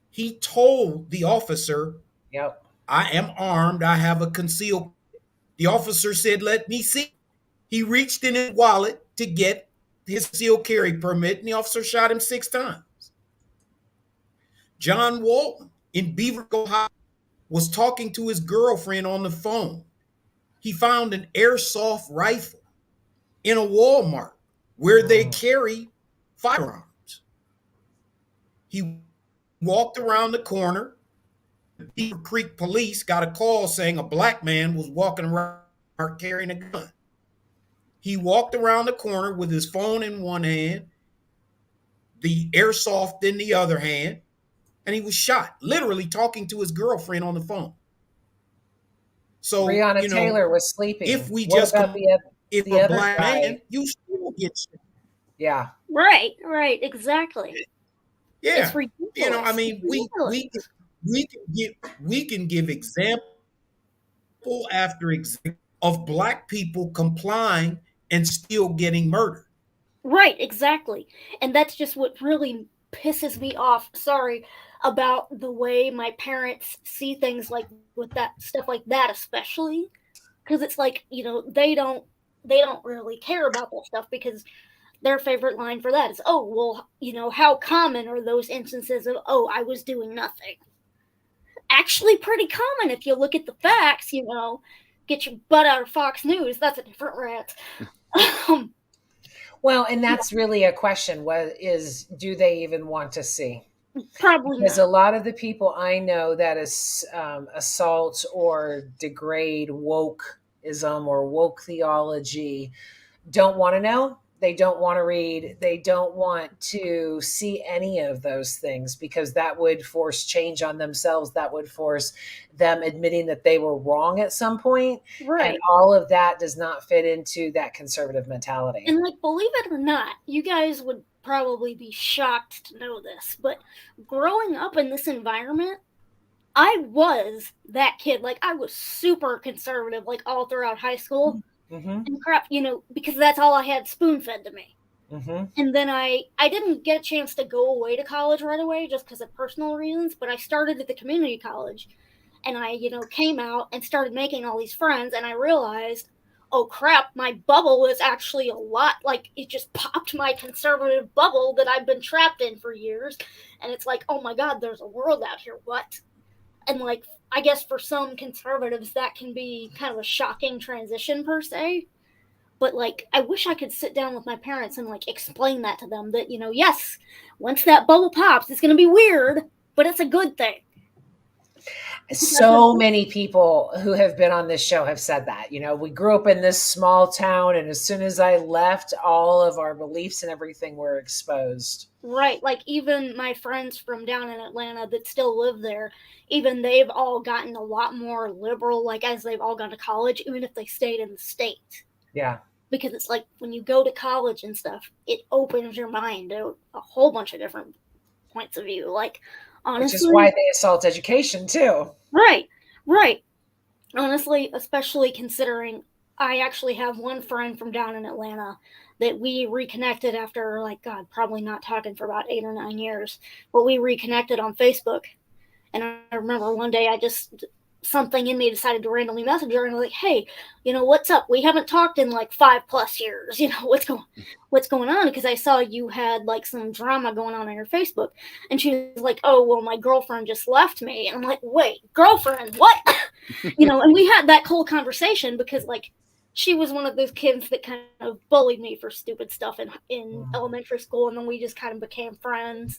He told the officer, Yep, I am armed, I have a concealed. The officer said, let me see. He reached in his wallet to get his concealed carry permit, and the officer shot him 6 times. John Walton in Beaver, Ohio, was talking to his girlfriend on the phone. He found an airsoft rifle in a Walmart where they carry firearms. He walked around the corner. The Beaver Creek police got a call saying a black man was walking around carrying a gun. He walked around the corner with his phone in one hand, the airsoft in the other hand, and he was shot, literally talking to his girlfriend on the phone. So Breonna Taylor was sleeping. If we what just about if the a other black guy? man, you still get shot. Yeah. Right, exactly. Yeah. It's ridiculous. I mean, we can give example after example of black people complying and still getting murdered. Right, exactly. And that's just what really pisses me off, about the way my parents see things with that stuff like that, especially. Because it's they don't really care about that stuff, because their favorite line for that is, oh, well, how common are those instances of, oh, I was doing nothing? Actually pretty common if you look at the facts, get your butt out of Fox News. That's a different rant. Well, and that's really a question. Do they even want to see? Probably Because not. a lot of the people I know that assault or degrade wokeism or woke theology don't want to know. They don't want to read. They don't want to see any of those things, because that would force change on themselves. That would force them admitting that they were wrong at some point. Right. And all of that does not fit into that conservative mentality. And believe it or not, you guys would probably be shocked to know this, but growing up in this environment, I was that kid. I was super conservative, all throughout high school. Mm-hmm. And crap, because that's all I had spoon-fed to me. Mm-hmm. And then I didn't get a chance to go away to college right away just because of personal reasons, but I started at the community college, and I, came out and started making all these friends, and I realized, oh crap, my bubble is actually a lot, it just popped my conservative bubble that I've been trapped in for years, and it's oh my god, there's a world out here, what? And I guess for some conservatives that can be kind of a shocking transition per se. But I wish I could sit down with my parents and explain that to them, that, yes, once that bubble pops, it's going to be weird, but it's a good thing. So many people who have been on this show have said that. We grew up in this small town, and as soon as I left, all of our beliefs and everything were exposed. Right. Like, even my friends from down in Atlanta that still live there, even they've all gotten a lot more liberal, like, as they've all gone to college, even if they stayed in the state. Yeah. Because it's like, when you go to college and stuff, it opens your mind to a whole bunch of different points of view. Like, honestly. Which is why they assault education, too. Right. Right. Honestly, especially considering I actually have one friend from down in Atlanta that we reconnected after, like, God, probably not talking for about 8 or 9 years, but we reconnected on Facebook. And I remember one day something in me decided to randomly message her, and I was like, hey, what's up? We haven't talked in like 5+ years. What's going on? Because I saw you had like some drama going on your Facebook. And she was like, oh, well, my girlfriend just left me. And I'm like, wait, girlfriend, what? And we had that whole conversation because, like, she was one of those kids that kind of bullied me for stupid stuff in elementary school, and then we just kind of became friends.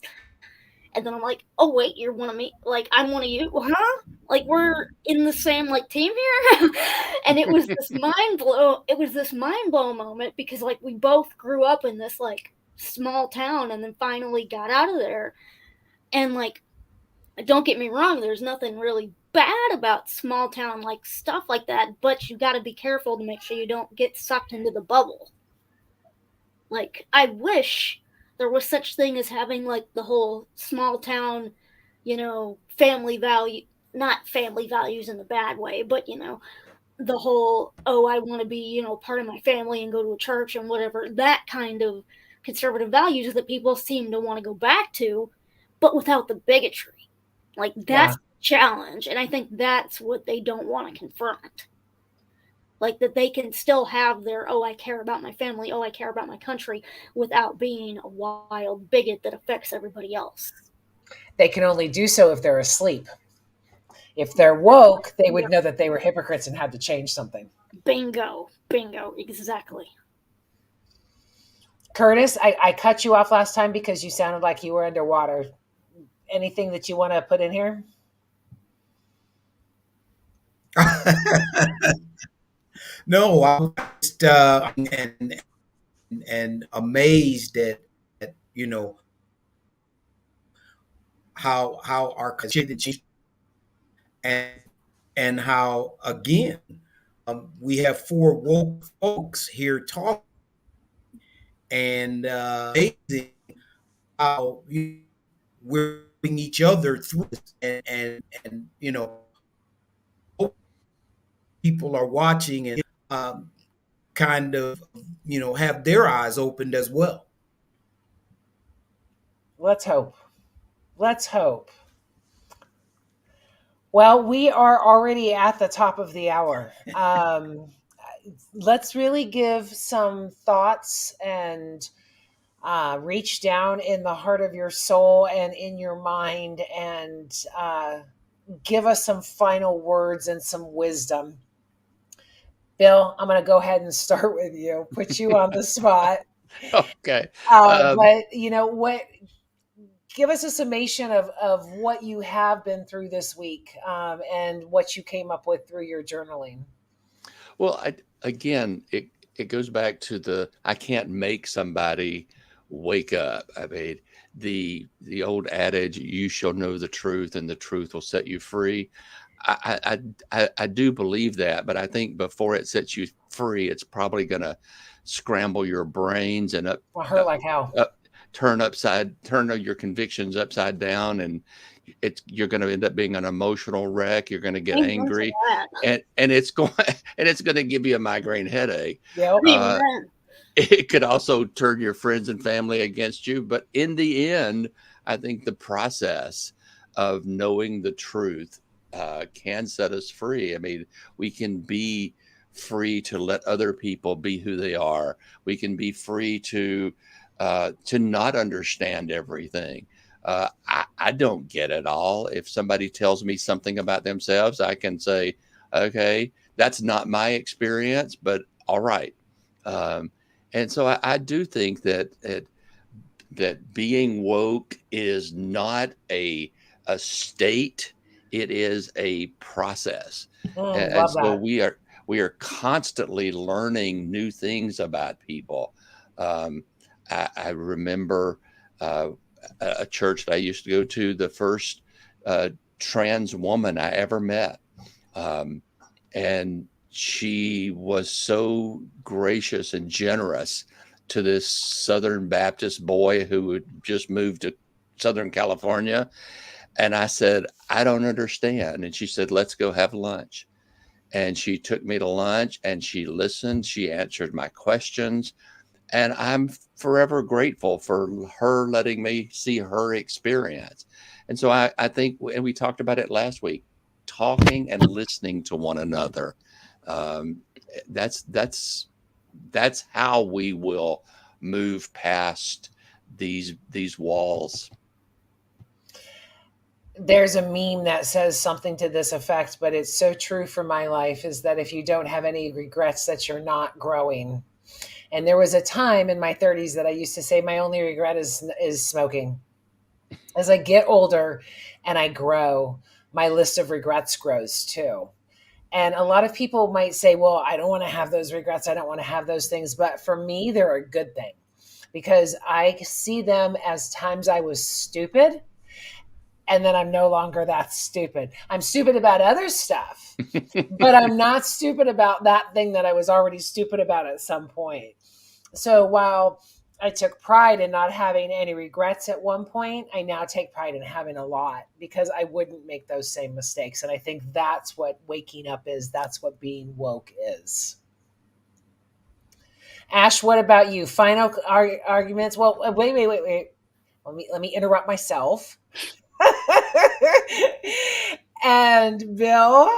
And then I'm like, oh, wait, you're one of me? Like, I'm one of you? Huh? Like, we're in the same, like, team here? And it was this mind blow moment because, like, we both grew up in this, like, small town and then finally got out of there. And, like, don't get me wrong, there's nothing really bad about small town, like, stuff like that, but you got to be careful to make sure you don't get sucked into the bubble. Like, I wish there was such thing as having, like, the whole small town, family value, not family values in a bad way, but, the whole, oh, I want to be, part of my family and go to a church and whatever, that kind of conservative values that people seem to want to go back to, but without the bigotry. Like, that's the challenge, and I think that's what they don't want to confront. Like, that they can still have their, oh, I care about my family, oh, I care about my country, without being a wild bigot that affects everybody else. They can only do so if they're asleep. If they're woke, they would know that they were hypocrites and had to change something. Bingo, exactly. Curtis, I cut you off last time because you sounded like you were underwater. Anything that you want to put in here? No, I was just and amazed at how our country and how again we have 4 woke folks here talking and amazing how we're putting each other through this and people are watching and kind of have their eyes opened as well. Let's hope. Well, we are already at the top of the hour. Let's really give some thoughts and reach down in the heart of your soul and in your mind and give us some final words and some wisdom. Bill, I'm going to go ahead and start with you, put you on the spot. Okay. But what? Give us a summation of what you have been through this week and what you came up with through your journaling. Well, it goes back to I can't make somebody wake up. I mean, the old adage, you shall know the truth and the truth will set you free. I do believe that, but I think before it sets you free, it's probably going to scramble your brains and hurt like hell. Turn your convictions upside down, and you're going to end up being an emotional wreck. You're going to get angry, and it's going to give you a migraine headache. Yep. It could also turn your friends and family against you. But in the end, I think the process of knowing the truth can set us free. I mean, we can be free to let other people be who they are. We can be free to not understand everything. I don't get it all. If somebody tells me something about themselves, I can say, okay, that's not my experience, but all right. And so I do think that being woke is not a state. It is a process. And Love so that. we are constantly learning new things about people. I remember a church that I used to go to, the first trans woman I ever met. And she was so gracious and generous to this Southern Baptist boy who had just moved to Southern California. And I said, I don't understand. And she said, let's go have lunch. And she took me to lunch and she listened. She answered my questions. And I'm forever grateful for her letting me see her experience. And so I think, and we talked about it last week, talking and listening to one another. Um, that's how we will move past these walls. There's a meme that says something to this effect, but it's so true for my life, is that if you don't have any regrets, that you're not growing. And there was a time in my 30s that I used to say my only regret is smoking. As I get older and I grow, my list of regrets grows too. And a lot of people might say, well, I don't want to have those regrets. I don't want to have those things. But for me, they're a good thing, because I see them as times I was stupid, and then I'm no longer that stupid. I'm stupid about other stuff, but I'm not stupid about that thing that I was already stupid about at some point. So while I took pride in not having any regrets at one point, I now take pride in having a lot, because I wouldn't make those same mistakes. And I think that's what waking up is. That's what being woke is. Ash, what about you? Final arguments? Well, wait. Let me interrupt myself. And Bill,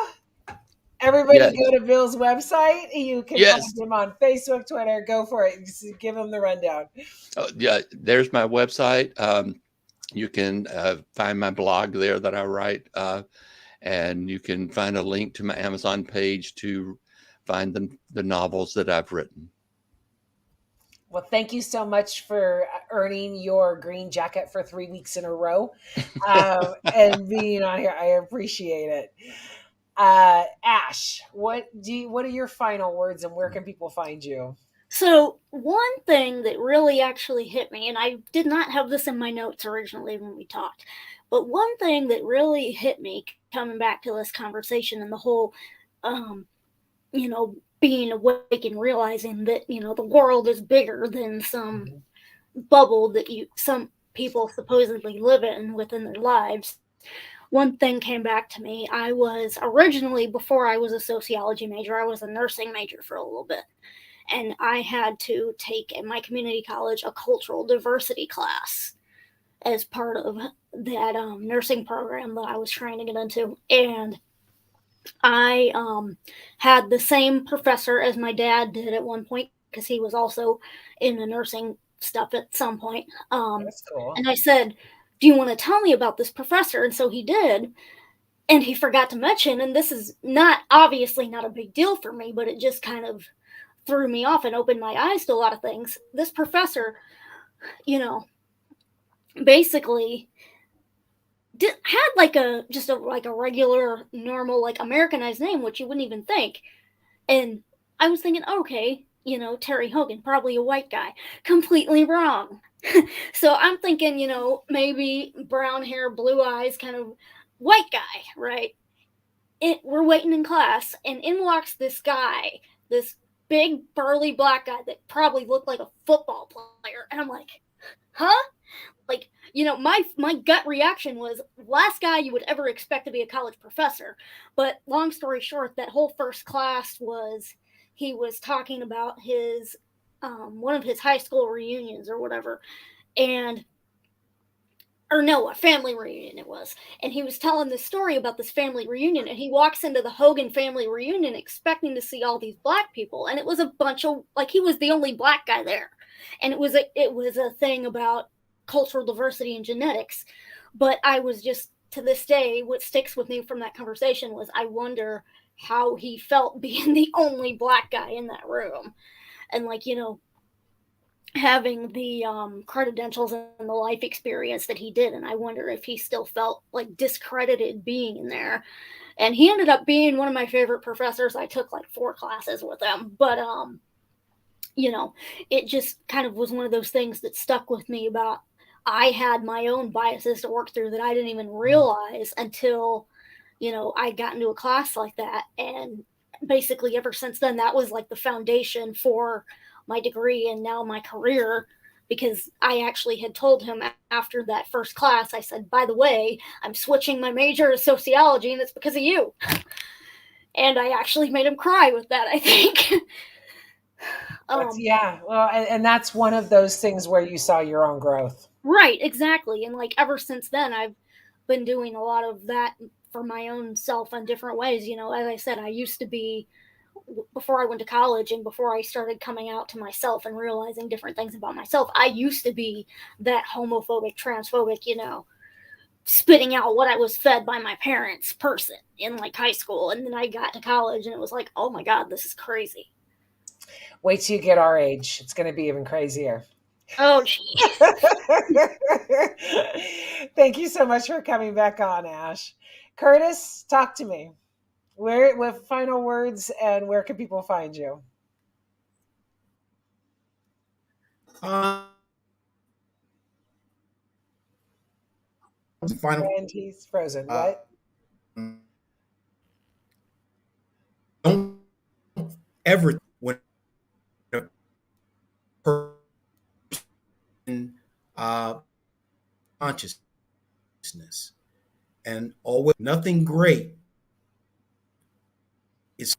everybody Yes. go to Bill's website. You can Yes. find him on Facebook, Twitter. Go for it. Just give him the rundown. Yeah. There's my website. You can find my blog there that I write, and you can find a link to my Amazon page to find the novels that I've written. Well, thank you so much for earning your green jacket for 3 weeks in a row, and being on here. I appreciate it. Ash, what are your final words, and where can people find you? So, one thing that really actually hit me, and I did not have this in my notes originally when we talked, but one thing that really hit me coming back to this conversation and the whole, um, being awake and realizing that, the world is bigger than some bubble that some people supposedly live in within their lives. One thing came back to me. I was originally, before I was a sociology major, I was a nursing major for a little bit. And I had to take at my community college a cultural diversity class as part of that nursing program that I was trying to get into. And I had the same professor as my dad did at one point, because he was also in the nursing stuff at some point. That's cool. And I said, do you want to tell me about this professor? And so he did. And he forgot to mention, and this is obviously not a big deal for me, but it just kind of threw me off and opened my eyes to a lot of things. This professor, basically had like a regular, normal, like Americanized name, which you wouldn't even think. And I was thinking, okay, Terry Hogan, probably a white guy. Completely wrong. So I'm thinking, maybe brown hair, blue eyes, kind of white guy, right? We're waiting in class, and in walks this guy, this big burly black guy that probably looked like a football player. And I'm like, huh? Like, my gut reaction was, last guy you would ever expect to be a college professor. But long story short, that whole first class he was talking about his one of his high school reunions or whatever, a family reunion it was. And he was telling this story about this family reunion, and he walks into the Hogan family reunion expecting to see all these black people, and it was a bunch of, like, he was the only black guy there. And it was a thing about cultural diversity and genetics. But I was just, to this day, what sticks with me from that conversation was, I wonder how he felt being the only black guy in that room. And, like, having the credentials and the life experience that he did, and I wonder if he still felt like discredited being in there. And he ended up being one of my favorite professors. I took like 4 classes with him, but you know, it just kind of was one of those things that stuck with me about I had my own biases to work through that I didn't even realize until, I got into a class like that. And basically, ever since then, that was like the foundation for my degree and now my career. Because I actually had told him after that first class, I said, by the way, I'm switching my major to sociology, and it's because of you. And I actually made him cry with that, I think. Yeah, well, and that's one of those things where you saw your own growth. Right, exactly. And like ever since then, I've been doing a lot of that for my own self in different ways. As I said, I used to be, before I went to college and before I started coming out to myself and realizing different things about myself, I used to be that homophobic, transphobic, spitting out what I was fed by my parents person in like high school. And then I got to college and it was like, oh my God, this is crazy. Wait till you get our age. It's going to be even crazier. Oh, geez. Thank you so much for coming back on, Ash. Curtis, talk to me. What final words, and where can people find you? Final. And he's frozen. What? Don't ever, when a person consciousness, and always nothing great is.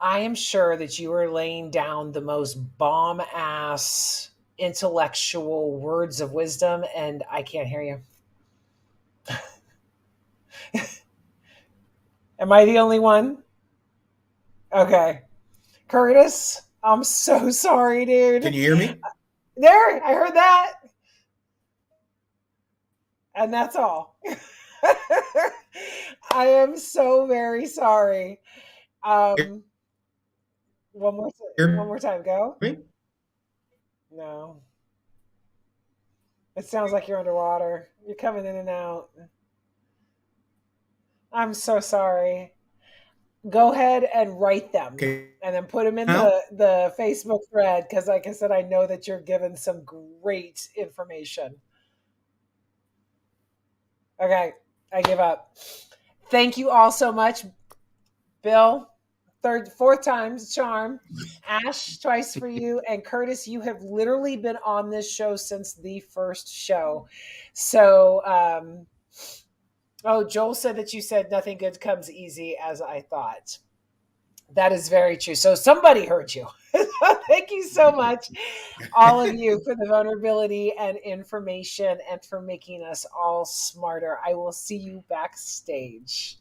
I am sure that you are laying down the most bomb ass intellectual words of wisdom, and I can't hear you. Am I the only one? Okay. Curtis, I'm so sorry, dude. Can you hear me? There, I heard that. And that's all. I am so very sorry. One more time, go. Me? No. It sounds like you're underwater. You're coming in and out. I'm so sorry. Go ahead and write them Okay. and then put them in Now? the Facebook thread because, like I said, I know that you're given some great information. Okay, I give up. Thank you all so much. Bill, fourth time's charm. Ash, twice for you. And Curtis, you have literally been on this show since the first show. So, Joel said that you said nothing good comes easy as I thought. That is very true. So somebody heard you. Thank you so much, all of you, for the vulnerability and information and for making us all smarter. I will see you backstage.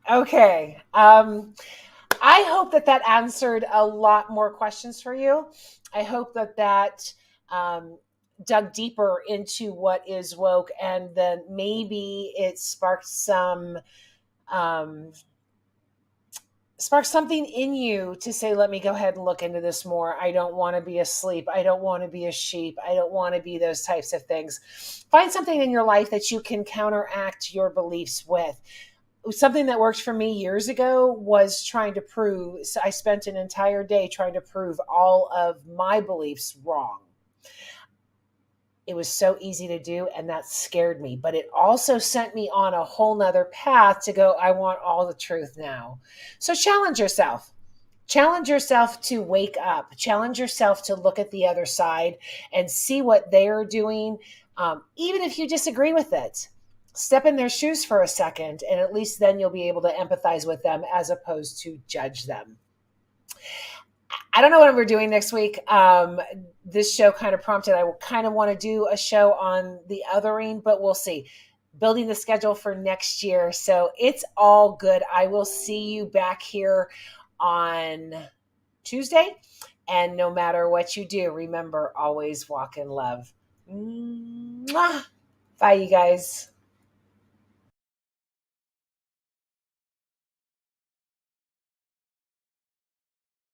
Okay. I hope that answered a lot more questions for you. I hope that dug deeper into what is woke, and then maybe it sparked something in you to say, let me go ahead and look into this more. I don't want to be asleep. I don't want to be a sheep. I don't want to be those types of things. Find something in your life that you can counteract your beliefs with. Something that worked for me years ago was trying to prove. So I spent an entire day trying to prove all of my beliefs wrong. It was so easy to do, and that scared me. But it also sent me on a whole nother path to go, I want all the truth now. So challenge yourself. Challenge yourself to wake up. Challenge yourself to look at the other side and see what they're doing, even if you disagree with it. Step in their shoes for a second, and at least then you'll be able to empathize with them as opposed to judge them. I don't know what we're doing next week. This show kind of prompted, I kind of want to do a show on the othering, but we'll see. Building the schedule for next year. So it's all good. I will see you back here on Tuesday. And no matter what you do, remember, always walk in love. Mwah. Bye, you guys.